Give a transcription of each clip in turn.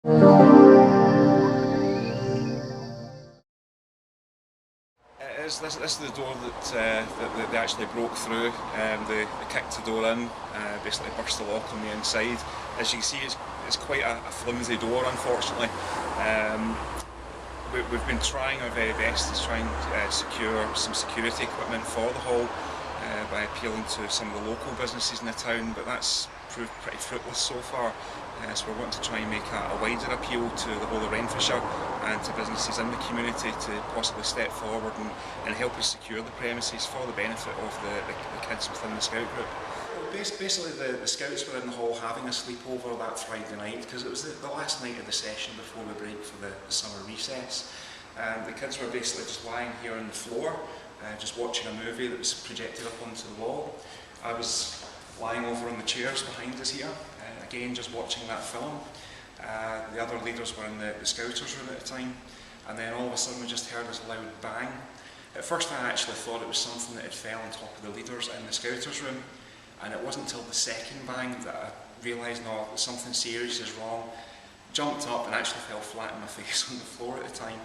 This is the door that they actually broke through. They kicked the door in, basically burst the lock on the inside. As you can see, it's quite a flimsy door, unfortunately. We've been trying our very best to try and secure some security equipment for the hall by appealing to some of the local businesses in the town, but that's proved pretty fruitless so far. So we're wanting to try and make a wider appeal to the whole of Renfrewshire and to businesses in the community to possibly step forward and help us secure the premises for the benefit of the kids within the Scout group. Basically the Scouts were in the hall having a sleepover that Friday night because it was the last night of the session before we break for the summer recess. The kids were basically just lying here on the floor, just watching a movie that was projected up onto the wall. I was lying over on the chairs behind us here, again just watching that film. The other leaders were in the Scouters room at the time, and then all of a sudden we just heard this loud bang. At first I actually thought it was something that had fell on top of the leaders in the Scouters room, and it wasn't until the second bang that I realised, no, something serious is wrong. Jumped up and actually fell flat on my face on the floor at the time.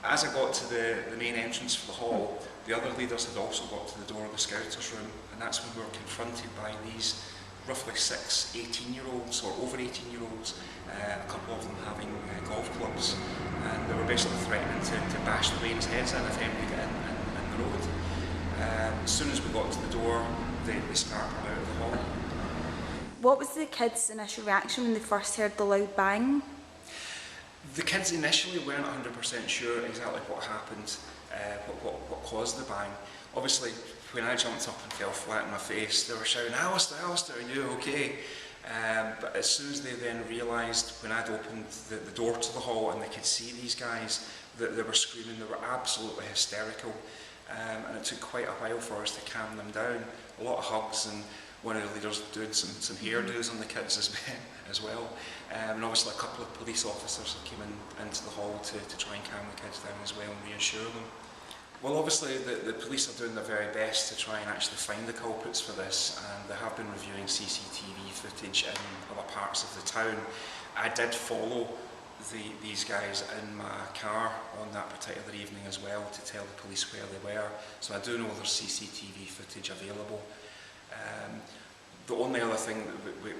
As I got to the main entrance for the hall, the other leaders had also got to the door of the Scouters room, and that's when we were confronted by these roughly 6 18-year-olds or over 18-year-olds, a couple of them having golf clubs, and they were basically threatening to bash the Wayne's heads in if anybody got in the road. As soon as we got to the door, they scattered out of the hall. What was the kids' initial reaction when they first heard the loud bang? The kids initially weren't 100% sure exactly what happened, what caused the bang. Obviously, when I jumped up and fell flat on my face, they were shouting, "Alisdair, Alisdair, are you okay?" But as soon as they then realised, when I'd opened the door to the hall and they could see these guys, that they were screaming, they were absolutely hysterical. And it took quite a while for us to calm them down. A lot of hugs, and one of the leaders doing some hairdos on the kids as well. And obviously a couple of police officers came into the hall to try and calm the kids down as well and reassure them. Well, obviously the police are doing their very best to try and actually find the culprits for this, and they have been reviewing CCTV footage in other parts of the town. I did follow these guys in my car on that particular evening as well to tell the police where they were, so I do know there's CCTV footage available. The only other thing that we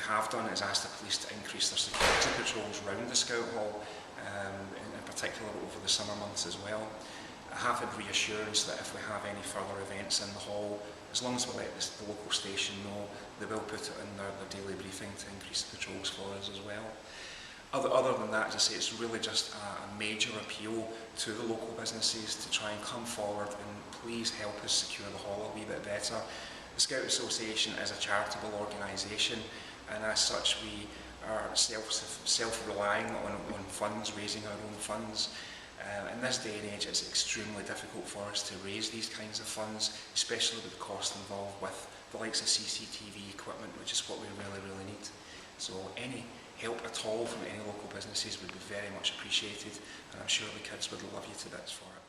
have done is ask the police to increase their security patrols around the Scout Hall, in particular over the summer months as well. I have had reassurance that if we have any further events in the hall, as long as we let the local station know, they will put it in their daily briefing to increase the patrols for us as well. Other than that, as I say, it's really just a major appeal to the local businesses to try and come forward and please help us secure the hall a wee bit better. The Scout Association is a charitable organisation, and as such we are self-relying on funds, raising our own funds. In this day and age, it's extremely difficult for us to raise these kinds of funds, especially with the cost involved with the likes of CCTV equipment, which is what we really need. So any help at all from any local businesses would be very much appreciated, and I'm sure the kids would love you to bits for it.